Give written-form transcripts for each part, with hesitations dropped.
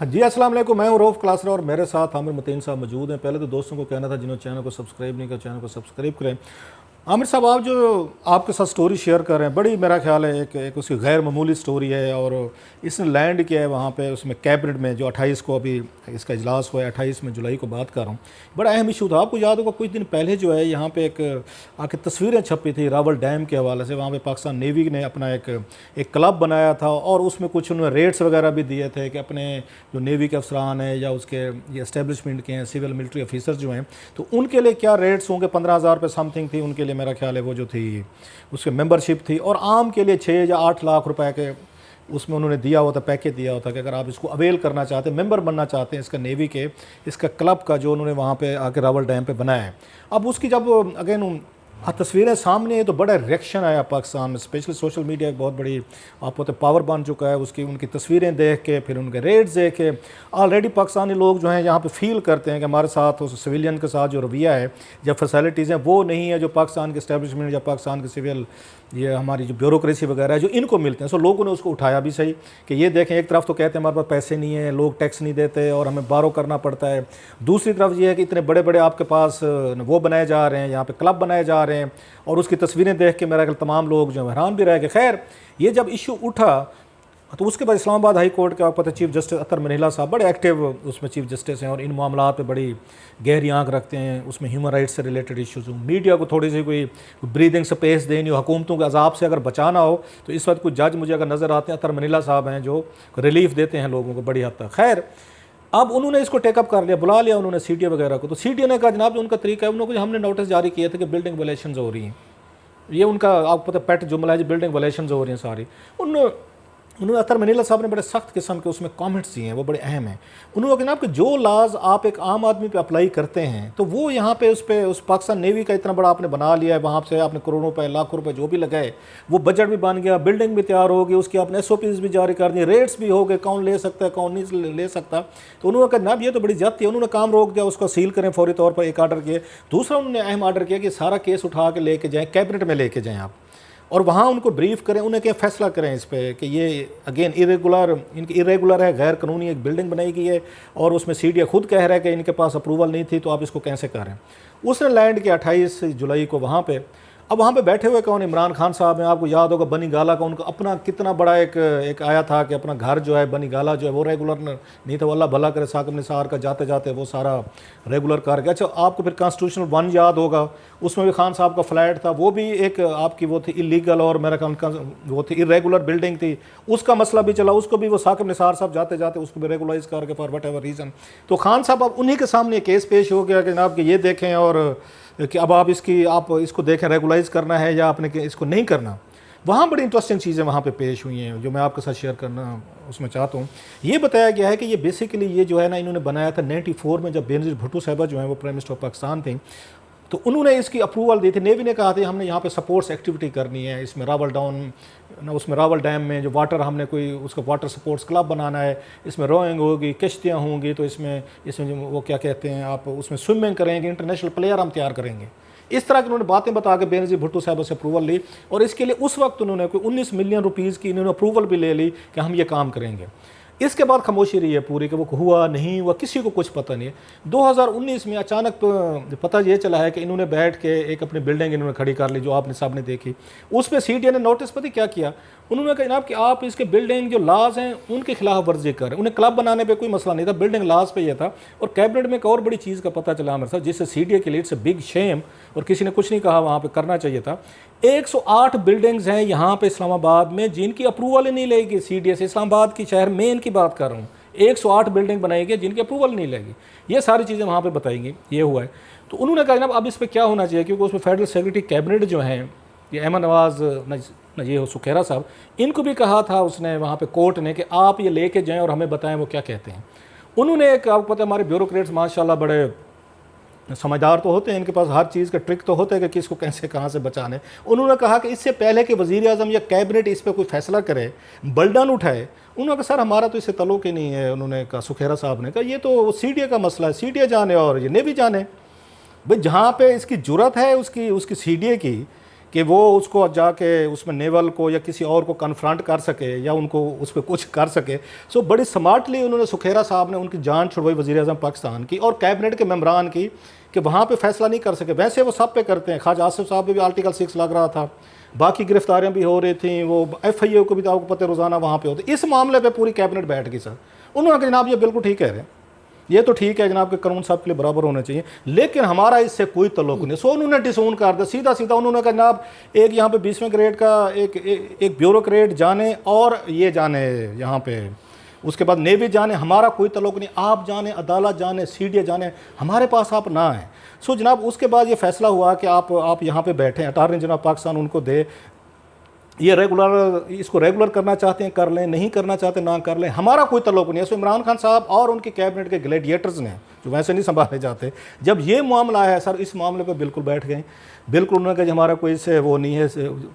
हाँ जी, अस्सलाम वालेकुम। मैं हूँ रऊफ़ क्लासरा और मेरे साथ आमिर मतीन साहब मौजूद हैं। पहले तो दोस्तों को कहना था जिन्होंने चैनल को सब्सक्राइब नहीं किया चैनल को सब्सक्राइब करें। आमिर साहब, आप जो आपके साथ स्टोरी शेयर कर रहे हैं, बड़ी मेरा ख्याल है एक उसकी गैर मामूली स्टोरी है। और इसने लैंड किया है वहाँ पे उसमें कैबिनेट में, जो 28 को अभी इसका इजलास हुआ है, 28 में जुलाई को बात कर रहा हूँ। बड़ा अहम इशू था। आपको याद होगा कुछ दिन पहले जो है यहाँ पे एक आके तस्वीरें छपी थी रावल डैम के हवाले से। वहाँ पे पाकिस्तान नेवी ने अपना एक क्लब बनाया था और उसमें कुछ उन्होंने रेट्स वगैरह भी दिए थे कि अपने जो नेवी के अफसरान हैं या उसके ये इस्टेब्लिशमेंट के हैं, सिविल मिलिट्री ऑफिसर जो हैं, तो उनके लिए क्या रेट्स होंगे। 15,000 रुपये समथिंग थी उनके लिए, मेरा ख्याल है वो जो थी उसके मेंबरशिप थी। और आम के लिए 6 या 8 लाख रुपए के उसमें उन्होंने दिया हुआ था, पैकेज दिया हुआ था कि अगर आप इसको अवेल करना चाहते हैं, मेंबर बनना चाहते हैं इसका नेवी के, इसका क्लब का जो उन्होंने वहाँ पे आके रावल डैम पे बनाया है। अब उसकी जब अगेन तस्वीरें सामने है तो बड़ा रिएक्शन आया पाकिस्तान में, स्पेशली सोशल मीडिया एक बहुत बड़ी आपको तो पावर बन चुका है उसकी। उनकी तस्वीरें देख के, फिर उनके रेट्स देख के ऑलरेडी पाकिस्तानी लोग जो हैं यहाँ पे फील करते हैं कि हमारे साथ उस सिविलियन के साथ जो रवैया है या फैसिलिटीज़ हैं वो नहीं है जो पाकिस्तान के इस्टेब्लिशमेंट या पाकिस्तान के सिविल ये हमारी जो ब्यूरोक्रेसी वगैरह है जो इनको मिलते हैं। सो लोगों ने उसको उठाया भी सही कि ये देखें, एक तरफ तो कहते हैं हमारे पास पैसे नहीं है, लोग टैक्स नहीं देते और हमें बारो करना पड़ता है। दूसरी तरफ ये है कि इतने बड़े बड़े आपके पास वो बनाए जा रहे हैं, यहाँ पे क्लब बनाए जा रहे हैं। और उसकी तस्वीरें देख के मेरा ख्याल तमाम लोग जो हैरान भी रह गए। खैर, ये जब इशू उठा तो उसके बाद इस्लामाबाद हाई कोर्ट के आपको पता चीफ जस्टिस अतर मनीला साहब बड़े एक्टिव उसमें चीफ जस्टिस हैं और इन मामलों पे बड़ी गहरी आंख रखते हैं। उसमें ह्यूमन राइट्स से रिलेटेड इश्यूज़ हो, मीडिया को थोड़ी सी कोई ब्रीदिंग स्पेस देनी हो, हुकूमतों के अजाब से अगर बचाना हो, तो इस वक्त कुछ जज मुझे अगर नज़र आते हैं, अतर मनीला साहब हैं जो रिलीफ देते हैं लोगों को बड़ी हद तक। खैर, अब उन्होंने इसको टेकअप कर लिया, बुला लिया उन्होंने सीडीए वगैरह को। तो सीडीए ने कहा जनाब उनका तरीका है, उन्होंने हमने नोटिस जारी किए थे कि बिल्डिंग वायलेशंस हो रही हैं। ये उनका आपको पता पेट जुमला है, बिल्डिंग वायलेशंस हो रही हैं सारी। उन्होंने अतर मनीला साहब ने बड़े सख्त किस्म के उसमें कमेंट्स दिए हैं, वो बड़े अहम हैं। उन्होंने कहा कि जो लाज आप एक आम आदमी पे अप्लाई करते हैं तो वो यहाँ पे उस पाकिस्तान नेवी का इतना बड़ा आपने बना लिया है, वहाँ से आपने करोड़ों रुपए लाखों रुपए जो भी लगाए, वो बजट भी बन गया, बिल्डिंग भी तैयार होगी, उसकी आपने SOPs भी जारी कर दी, रेट्स भी हो गए, कौन ले सकता है कौन नहीं ले सकता। तो उन्होंने कहा जनाब ये तो बड़ी ज्यादती है। उन्होंने काम रोक दिया, उसको सील करें फौरी तौर पर, एक आर्डर किए। दूसरा उन्होंने अहम आर्डर किया कि सारा केस उठा के लेके जाएँ, कैबिनेट में लेके जाएँ आप, और वहाँ उनको ब्रीफ करें, उन्हें क्या फ़ैसला करें इस पे कि ये अगेन इरेगुलर है, गैर कानूनी एक बिल्डिंग बनाई गई है और उसमें सीडीए खुद कह रहा है कि इनके पास अप्रूवल नहीं थी, तो आप इसको कैसे करें। उसने लैंड किया 28 जुलाई को वहाँ पे। अब वहाँ पे बैठे हुए कौन, इमरान खान साहब हैं। आपको याद होगा बनी गाला का उनका अपना कितना बड़ा एक आया था कि अपना घर जो है बनी गाला जो है वो रेगुलर नहीं था। वो अल्लाह भला करे साकिब निसार का जाते जाते वो सारा रेगुलर कर गया। अच्छा, आपको फिर कॉन्स्टिट्यूशनल 1 याद होगा, उसमें भी खान साहब का फ्लैट था, वो भी एक आपकी वो थी इलीगल और मेरा ख्याल वो थी इरेगुलर बिल्डिंग थी। उसका मसला भी चला, उसको भी वो साकिब निसार साहब जाते जाते उसको भी रेगुलाइज करके फॉर वट एवर रीज़न। तो खान साहब अब उन्हीं के सामने केस पेश हो गया कि जनाब कि ये देखें और कि अब आप इसको देखें, रेगुलाइज करना है या आपने इसको नहीं करना। वहाँ बड़ी इंटरेस्टिंग चीज़ें वहाँ पे पेश हुई हैं जो मैं आपके साथ शेयर करना उसमें चाहता हूँ। ये बताया गया है कि ये बेसिकली ये जो है ना इन्होंने बनाया था 94 में, जब बेनज़ीर भुट्टो साहिबा जो है वो प्राइम मिनिस्टर ऑफ पाकिस्तान थी, तो उन्होंने इसकी अप्रूवल दी थी। नेवी ने कहा था हमने यहाँ पे सपोर्ट्स एक्टिविटी करनी है, इसमें रावल डैम में जो वाटर हमने कोई उसका वाटर सपोर्ट्स क्लब बनाना है, इसमें रोइंग होगी, किश्तियाँ होंगी, तो इसमें जो वो क्या कहते हैं आप उसमें स्विमिंग करेंगे, इंटरनेशनल प्लेयर हम तैयार करेंगे। इस तरह की उन्होंने बातें बता के बेनज़ीर भुट्टो साहब से अप्रूवल ली और इसके लिए उस वक्त उन्होंने कोई 19 मिलियन रुपीज़ की इन्होंने अप्रूवल भी ले ली कि हम ये काम करेंगे। इसके बाद खामोशी रही है पूरी कि वो हुआ नहीं हुआ, किसी को कुछ पता नहीं है। 2019 में अचानक पता ये चला है कि इन्होंने बैठ के एक अपनी बिल्डिंग इन्होंने खड़ी कर ली जो आपने सामने देखी। उस पर सीडीए ने नोटिस पता क्या किया, उन्होंने कहा जनाब कि आप इसके बिल्डिंग जो लाज हैं उनके खिलाफ वर्जी कर रहे हैं। उन्हें क्लब बनाने पे कोई मसला नहीं था, बिल्डिंग लाज पे ये था। और कैबिनेट में एक और बड़ी चीज़ का पता चला मेरे साथ, जिससे सीडीए के लिए इट्स अ बिग शेम, और किसी ने कुछ नहीं कहा, वहाँ पे करना चाहिए था। 108 बिल्डिंग्स हैं यहाँ पे इस्लामाबाद में जिनकी अप्रूवल ही नहीं लेगी सीडीए से। इस्लामाबाद की शहर मेन की बात कर रहा हूँ, 108 बिल्डिंग बनाई गई जिनकी अप्रूवल नहीं लेगी। ये सारी चीज़ें वहाँ पे बताएंगी, ये हुआ है। तो उन्होंने कहा जनाब अब इस पर क्या होना चाहिए, क्योंकि उसमें फेडरल सेक्रेटरी कैबिनेट जो हैं ये अहमद नवाज ये सुखेरा साहब, इनको भी कहा था उसने वहाँ पे कोर्ट ने कि आप ये लेके जाएं और हमें बताएं वो क्या कहते हैं। उन्होंने एक आपको पता है हमारे ब्यूरोक्रेट्स माशाल्लाह बड़े समझदार तो होते हैं, इनके पास हर चीज़ का ट्रिक तो होता है कि किसको कैसे कहाँ से बचाने। उन्होंने कहा कि इससे पहले कि वज़ीर आज़म या कैबिनेट इस पर कोई फैसला करे, बर्डन उठाए, उन्होंने कहा सर हमारा तो इससे तल्लुक़ ही नहीं है। उन्होंने कहा, सुखेरा साहब ने कहा ये तो सीडीए का मसला है, सीडीए जाने और ये नेवी जाने। भाई जहाँ पे इसकी जुर्रत है उसकी सीडीए की कि वो उसको जाके उसमें नेवल को या किसी और को कन्फ्रंट कर सके या उनको उस पर कुछ कर सके। सो बड़ी स्मार्टली उन्होंने, सुखेरा साहब ने उनकी जान छुड़वाई वज़ीर आज़म पाकिस्तान की और कैबिनेट के मेम्बरान की, कि वहाँ पे फैसला नहीं कर सके। वैसे वो सब पे करते हैं। ख्वाजा आसिफ साहब भी आर्टिकल 6 लग रहा था, बाकी गिरफ्तारियाँ भी हो रही थी, वो FIA को भी तो आपको पता है रोज़ाना वहाँ पे होते। इस मामले पे पूरी कैबिनेट बैठ गई सर। उन्होंने कहा जनाब ये बिल्कुल ठीक कह रहे हैं, ये तो ठीक है जनाब के कानून सब के लिए बराबर होने चाहिए, लेकिन हमारा इससे कोई ताल्लुक नहीं। सो उन्होंने डिसोन कर दिया सीधा सीधा। उन्होंने कहा जनाब एक यहाँ पे 20वें ग्रेड का एक ब्यूरोक्रेट जाने और ये जाने यहाँ पे, उसके बाद नेवी जाने, हमारा कोई ताल्लुक नहीं। आप जाने, अदालत जाने, CDA जाने, हमारे पास आप ना आए। सो जनाब उसके बाद ये फैसला हुआ कि आप यहाँ पे बैठें, अटारनी जनरल पाकिस्तान उनको दे, ये रेगुलर, इसको रेगुलर करना चाहते हैं कर लें, नहीं करना चाहते ना कर लें, हमारा कोई ताल्लुक नहीं है। सो इमरान खान साहब और उनके कैबिनेट के ग्लैडिएटर्स ने, जो वैसे नहीं संभाले जाते, जब ये मामला है सर, इस मामले पे बिल्कुल बैठ गए। बिल्कुल उन्होंने कहा कि हमारा कोई इससे वो नहीं है,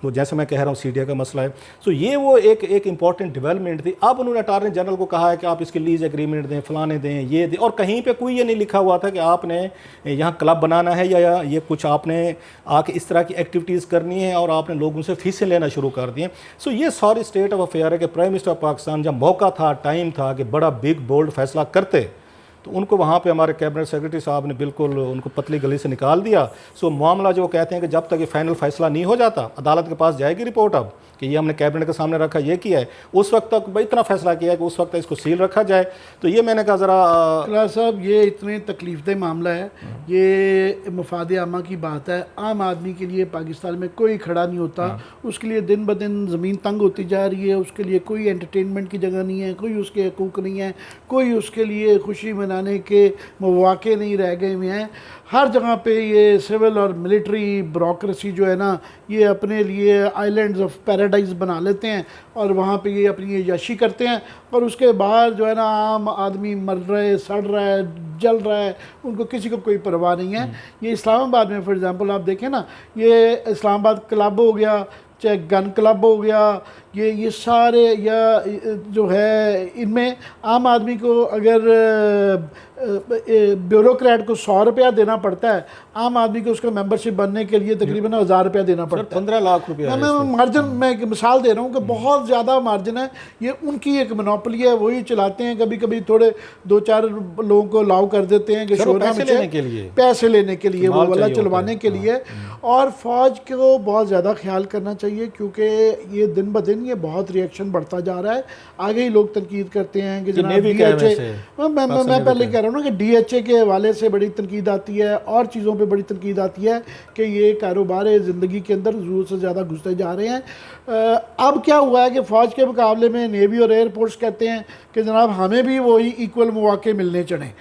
तो जैसे मैं कह रहा हूँ CDA का मसला है। सो ये वो एक इंपॉर्टेंट डेवलपमेंट थी। अब उन्होंने अटारनी जनरल को कहा है कि आप इसके लीज एग्रीमेंट दें, फलाने दें, ये दें, और कहीं पे कोई ये नहीं लिखा हुआ था कि आपने यहाँ क्लब बनाना है या ये कुछ आपने आके इस तरह की एक्टिविटीज़ करनी है और आपने लोगों से फीसें लेना शुरू कर दी हैं। सो ये सारी स्टेट ऑफ अफेयर है कि प्राइम मिनिस्टर ऑफ पाकिस्तान जब मौका था, टाइम था कि बड़ा बिग बोल्ड फैसला करते, तो उनको वहाँ पे हमारे कैबिनेट सेक्रेटरी साहब ने बिल्कुल उनको पतली गली से निकाल दिया। सो मामला जो कहते हैं कि जब तक ये फाइनल फैसला नहीं हो जाता, अदालत के पास जाएगी रिपोर्ट अब कि ये हमने कैबिनेट के सामने रखा, ये किया है, उस वक्त तक भाई इतना फैसला किया है कि उस वक्त तक इसको सील रखा जाए। तो ये मैंने कहा ज़रा क्लास साहब, ये इतने तकलीफदेह मामला है, ये मफाद आमा की बात है। आम आदमी के लिए पाकिस्तान में कोई खड़ा नहीं होता, उसके लिए दिन ब दिन ज़मीन तंग होती जा रही है, उसके लिए कोई एंटरटेनमेंट की जगह नहीं है, कोई उसके हकूक़ नहीं है, कोई उसके लिए खुशी मनाने के मौके नहीं रह गए हुए हैं। हर जगह पे ये सिविल और मिलिट्री ब्यूरोक्रेसी जो है ना, ये अपने लिए आइलैंड्स ऑफ पैराडाइज बना लेते हैं और वहाँ पे ये अपनी याशी करते हैं, और उसके बाद जो है ना आम आदमी मर रहा है, सड़ रहा है, जल रहा है, उनको किसी को कोई परवाह नहीं है। ये इस्लामाबाद में फॉर एग्ज़ाम्पल आप देखें ना, ये इस्लामाबाद क्लब हो गया, चाहे गन क्लब हो गया, ये सारे या जो है, इनमें आम आदमी को अगर ब्यूरोक्रेट को 100 रुपया देना पड़ता है, आम आदमी को उसका मेंबरशिप बनने के लिए तकरीबन 1000 रुपया देना पड़ता है। 15 लाख रुपया। मैं मार्जिन, मैं एक मिसाल दे रहा हूँ कि बहुत ज़्यादा मार्जिन है। ये उनकी एक मोनोपोली है, वही चलाते हैं। कभी कभी थोड़े 2-4 लोगों को अलाउ कर देते हैं कि पैसे लेने के लिए, पैसे लेने के लिए, वो वाला चलवाने के लिए। और फ़ौज को बहुत ज़्यादा ख्याल करना चाहिए, क्योंकि ये दिन ब दिन ये बहुत रिएक्शन बढ़ता जा रहा है। आगे ही लोग तनकीद करते हैं कि जनाब DHA, मैं पहले कह रहा हूँ ना कि DHA के हवाले से बड़ी तनकीद आती है, और चीज़ों पे बड़ी तनकीद आती है कि ये कारोबार ज़िंदगी के अंदर ज़रूरत से ज़्यादा घुसते जा रहे हैं। अब क्या हुआ है कि फ़ौज के मुकाबले में नेवी और एयरफोर्स कहते हैं कि जनाब हमें भी वही इक्वल मौके मिलने चाहिए,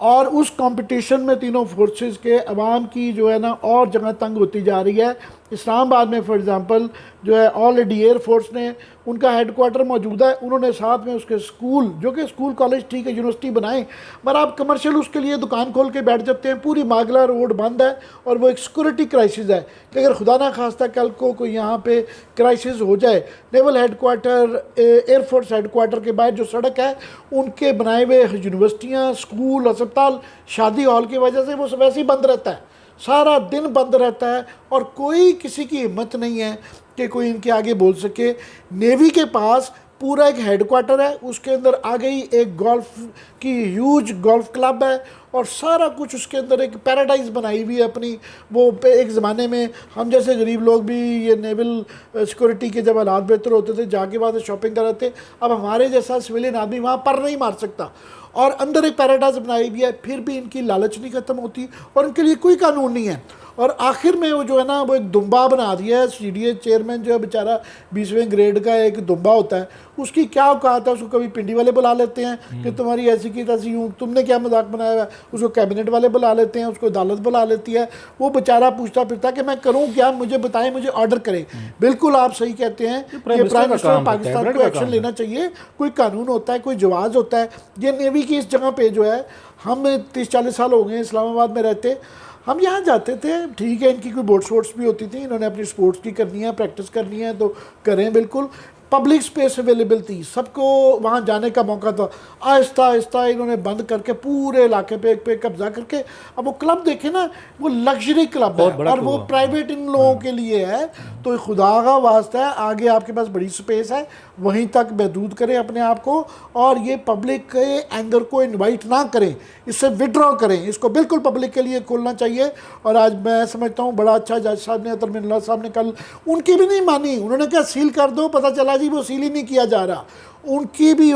और उस कंपटीशन में तीनों फोर्सेस के अवाम की जो है ना और जगह तंग होती जा रही है। इस्लामाबाद में फॉर एग्ज़ाम्पल जो है ऑलरेडी एयरफोर्स ने उनका हेडक्वार्टर मौजूद है, उन्होंने साथ में उसके स्कूल, जो कि स्कूल कॉलेज ठीक है, यूनिवर्सिटी बनाए, मगर आप कमर्शियल उसके लिए दुकान खोल के बैठ जाते हैं। पूरी मागला रोड बंद है, और वो एक सिक्योरिटी क्राइसिस है कि अगर खुदा ना खास्ता कल को कोई यहाँ पे क्राइसिस हो जाए, नेवल हेडक्वार्टर, एयरफोर्स हेडक्वार्टर के बाहर जो सड़क है, उनके बनाए हुए यूनिवर्सिटियाँ, स्कूल, अस्पताल, शादी हॉल की वजह से वो सब ऐसे ही बंद रहता है, सारा दिन बंद रहता है, और कोई किसी की हिम्मत नहीं है कि कोई इनके आगे बोल सके। नेवी के पास पूरा एक हेडक्वार्टर है, उसके अंदर आगे ही एक गोल्फ की ह्यूज गोल्फ क्लब है, और सारा कुछ उसके अंदर एक पैराडाइज बनाई हुई है अपनी। वो एक ज़माने में हम जैसे गरीब लोग भी ये नेवल सिक्योरिटी के जब हालात बेहतर होते थे, जाके वहाँ से शॉपिंग कर रहे थे। अब हमारे जैसा सिविलियन आदमी वहाँ पर नहीं मार सकता, और अंदर एक पैराडाइज बनाई हुई है, फिर भी इनकी लालच नहीं ख़त्म होती, और इनके लिए कोई कानून नहीं है। और आखिर में वो जो है ना, वो एक दुम्बा बना दिया है। CDA चेयरमैन जो है बेचारा 20वें ग्रेड का एक दुम्बा होता है, उसकी क्या औकात है। उसको कभी पिंडी वाले बुला लेते हैं कि तुम्हारी ऐसी की तैसी हूँ, तुमने क्या मजाक बनाया हुआ है, उसको कैबिनेट वाले बुला लेते हैं, उसको अदालत बुला लेती है। वो बेचारा पूछता फिरता कि मैं करूँ क्या, मुझे बताएं, मुझे ऑर्डर करें। बिल्कुल आप सही कहते हैं कि प्राइम मिनिस्टर पाकिस्तान को एक्शन लेना चाहिए। कोई कानून होता है, कोई जवाज़ होता है। ये नेवी की इस जगह पर जो है, हम 30-40 साल हो गए इस्लामाबाद में रहते, हम यहाँ जाते थे, ठीक है, इनकी कोई बोर्ड स्पोर्ट्स भी होती थी, इन्होंने अपनी स्पोर्ट्स की करनी है, प्रैक्टिस करनी है तो करें बिल्कुल। पब्लिक स्पेस अवेलेबल थी, सबको वहाँ जाने का मौका था। आहिस्ता आहिस्ता इन्होंने बंद करके पूरे इलाके पे कब्जा करके, अब वो क्लब देखे ना, वो लग्जरी क्लब है और वो प्राइवेट इन लोगों के लिए है। तो खुदा का वास्ता है, आगे आपके पास बड़ी स्पेस है, वहीं तक महदूद करें अपने आप को, और ये पब्लिक के एंगर को इनवाइट ना करें, इससे विड्रॉ करें, इसको बिल्कुल पब्लिक के लिए खोलना चाहिए। और आज मैं समझता हूँ बड़ा अच्छा जज साहब ने, अतर मिन्नाह साहब ने कल उनकी भी नहीं मानी, उन्होंने कहा सील कर दो, पता चला जी वो सील ही नहीं किया जा रहा, उनकी भी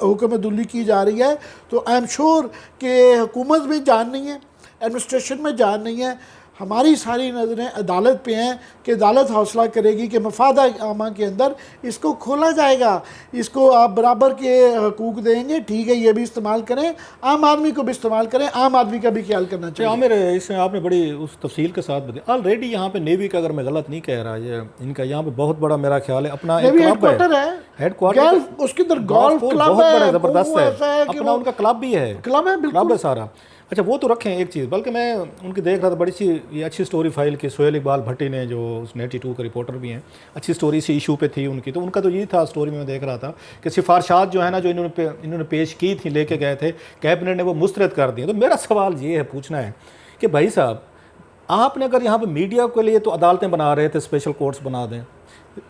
हुकूमतुल्ली की जा रही है। तो आई एम श्योर कि हुकूमत में जान नहीं है, एडमिनिस्ट्रेशन में जान नहीं है, हमारी सारी नज़रें अदालत पे हैं कि अदालत हौसला करेगी कि मफाद आमा के अंदर इसको खोला जाएगा, इसको आप बराबर के हकूक़ देंगे, ठीक है, ये भी इस्तेमाल करें, आम आदमी को भी इस्तेमाल करें, आम आदमी का भी ख्याल करना चाहिए। आमिर, इसमें आपने बड़ी उस तफसील के साथ बताया। ऑलरेडी यहाँ पे नेवी का, अगर मैं गलत नहीं कह रहा, ये इनका यहाँ पे बहुत बड़ा मेरा ख्याल है अपना हेडक्वार्टर है, हेडक्वार्टर, उसके अंदर गोल्फ क्लब है, ज़बरदस्त है, अपना उनका क्लब भी है, क्लब है, बिल्कुल है सारा। अच्छा, वो तो रखें एक चीज़, बल्कि मैं उनकी देख रहा था बड़ी सी ये अच्छी स्टोरी फाइल की, सोहेल इकबाल भट्टी ने, जो उस 92 के रिपोर्टर भी हैं, अच्छी स्टोरी इसी इशू पे थी उनकी। तो उनका तो ये था स्टोरी में मैं देख रहा था कि सिफारशात जो है ना, जो इन्होंने पेश की थी, लेके गए थे कैबिनेट ने, वो मुस्तरद कर दिए। तो मेरा सवाल ये है, पूछना है कि भाई साहब, आपने अगर यहाँ पर मीडिया के लिए तो अदालतें बना रहे थे, स्पेशल कोर्ट्स बना दें,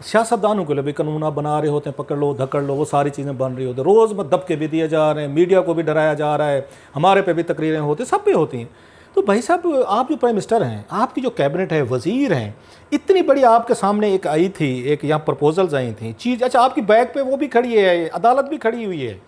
सियासतदानों के लिए भी कानून आप बना रहे होते हैं, पकड़ लो धकड़ लो, वो सारी चीज़ें बन रही होती हैं, रोज़ दबके भी दिए जा रहे हैं, मीडिया को भी डराया जा रहा है, हमारे पे भी तकरीरें होती, सब पे होती हैं। तो भाई साहब, आप जो प्राइम मिनिस्टर हैं, आपकी जो कैबिनेट है, वज़ीर हैं, इतनी बड़ी आपके सामने एक आई थी, एक यहाँ प्रपोजल्स आई थी चीज़, अच्छा आपकी बैक पे वो भी खड़ी है, अदालत भी खड़ी हुई है,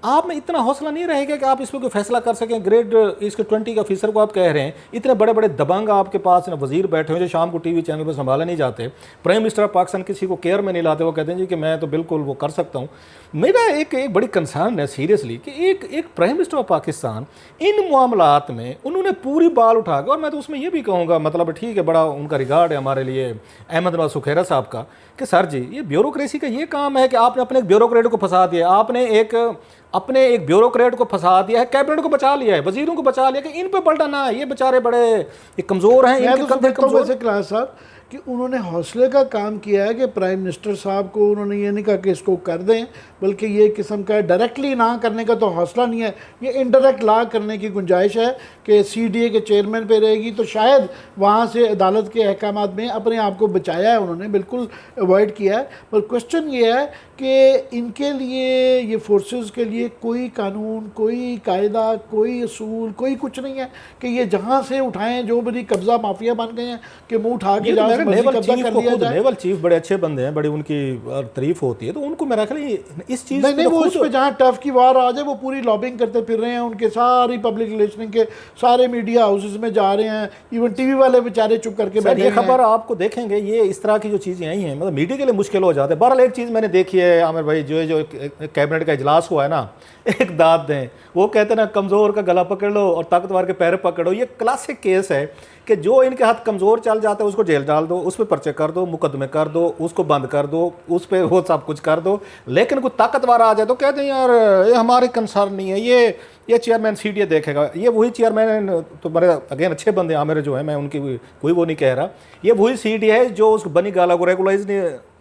आप में इतना हौसला नहीं रहेगा कि आप इस पर कोई फैसला कर सकें? ग्रेड इसके 20 के ऑफिसर को आप कह रहे हैं, इतने बड़े बड़े दबंग आपके पास ना वजीर बैठे हुए जो शाम को टीवी चैनल पर संभाले नहीं जाते, प्राइम मिनिस्टर ऑफ पाकिस्तान किसी को केयर में नहीं लाते, वो कहते हैं जी कि मैं तो बिल्कुल वो कर सकता हूँ। मेरा एक बड़ी कंसर्न है सीरियसली कि एक प्राइम मिनिस्टर ऑफ पाकिस्तान इन मामलात में उन्होंने पूरी बाल उठा के, और मैं तो उसमें ये भी कहूँगा, मतलब ठीक है, बड़ा उनका रिगार्ड है हमारे लिए अहमद नवाज सुखैरा साहब का, कि सर जी ये ब्यूरोक्रेसी का ये काम है कि आपने अपने एक ब्यूरोक्रेट को फंसा दिया, आपने अपने एक ब्यूरोक्रेट को फंसा दिया है, कैबिनेट को बचा लिया है, वजीरों को बचा लिया कि इन पे पलटाना है, ये बेचारे बड़े कमज़ोर हैं, इनके कंधे कमज़ोर। वैसे क्लास साहब कि उन्होंने हौसले का काम किया है कि प्राइम मिनिस्टर साहब को उन्होंने ये नहीं कहा कि इसको कर दें, बल्कि ये किस्म का डायरेक्टली ना करने का तो हौसला नहीं है, ये इनडायरेक्ट ला करने की गुंजाइश है कि CDA के चेयरमैन पे रहेगी, तो शायद वहाँ से अदालत के अहकाम में अपने आप को बचाया है उन्होंने, बिल्कुल अवॉइड किया है। पर क्वेश्चन ये है कि इनके लिए, ये फोर्सेस के लिए कोई कानून, कोई कायदा, कोई असूल, कोई कुछ नहीं है कि ये जहाँ से उठाएं, जो बड़ी कब्जा माफिया बन गए हैं कि मुँह उठा के जहाँ से नेवल चीफ बड़े अच्छे बंदे हैं, बड़ी उनकी तारीफ होती है, तो उनको मेरा ख्याल इस चीज़ नहीं, वो उस पर जहाँ टफ की वार आ जाए वो पूरी लॉबिंग करते फिर रहे हैं, उनके सारी पब्लिक रिलेशनिंग के सारे मीडिया हाउसेस में जा रहे हैं, इवन टीवी वाले बेचारे चुप करके बैठे हैं। ये खबर आपको देखेंगे, ये इस तरह की जो चीज़ें आई हैं, मतलब मीडिया के लिए मुश्किल हो जाते हैं। बहरहाल एक चीज़ मैंने देखी है आमिर भाई, जो कैबिनेट का इजलास हुआ है ना, एक दाद दें, वो कहते हैं ना, कमज़ोर का गला पकड़ लो और ताकतवर के पैर पकड़ो। ये क्लासिक केस है कि जो इनके हाथ कमज़ोर चल जाता है उसको जेल डाल दो, उस पर पर्चे कर दो, मुकदमे कर दो, उसको बंद कर दो, उस पर वो सब कुछ कर दो, लेकिन कोई ताकतवर आ जाए तो कहते हैं यार ये हमारे कंसर्न नहीं है, ये चेयरमैन CDA देखेगा। ये वही चेयरमैन, तो बड़े अगेन अच्छे बंदे आमिर जो है, मैं उनकी कोई वो नहीं कह रहा, ये वही CDA है जो उस बनी गाला को रेगुलाइज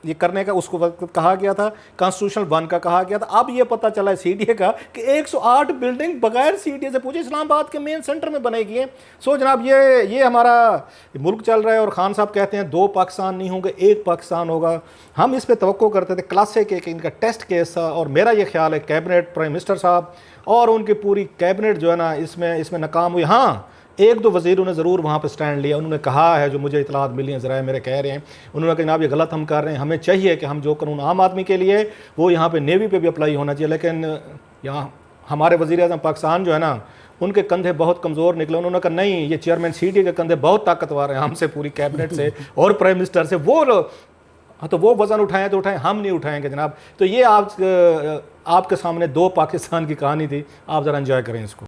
ये करने का उसको कहा गया था, कॉन्स्टिट्यूशनल 1 का कहा गया था। अब ये पता चला है CDA का कि 108 बिल्डिंग बगैर CDA से पूछे इस्लामाबाद के मेन सेंटर में बनाई है। सो जनाब, ये हमारा मुल्क चल रहा है और खान साहब कहते हैं 2 पाकिस्तान नहीं होंगे, 1 पाकिस्तान होगा। हम इस पर तवक्को करते थे, क्लासिक एक इनका टेस्ट केस था, और मेरा ये ख्याल है कैबिनेट, प्राइम मिनिस्टर साहब और उनकी पूरी कैबिनेट जो है ना, इसमें नाकाम हुई। हाँ, 1-2 वज़ीरों ने ज़रूर वहाँ पर स्टैंड लिया, उन्होंने कहा है, जो मुझे इतलात मिली हैं, ज़रा मेरे कह रहे हैं, उन्होंने कहा जनाब ये गलत हम कर रहे हैं, हमें चाहिए कि हम जो कानून आम आदमी के लिए वो यहाँ पे नेवी पे भी अप्लाई होना चाहिए। लेकिन यहाँ हमारे वज़ीर-ए-आज़म पाकिस्तान जो है ना, उनके कंधे बहुत कमज़ोर निकले। उन्होंने कहा नहीं, ये चेयरमैन CDA के कंधे बहुत ताकतवर हैं, हमसे, पूरी कैबिनेट से और प्राइम मिनिस्टर से, हाँ तो वो वज़न उठाएं तो उठाएं, हम नहीं उठाएंगे जनाब। तो ये आपके सामने 2 पाकिस्तान की कहानी थी, आप ज़रा एंजॉय करें इसको।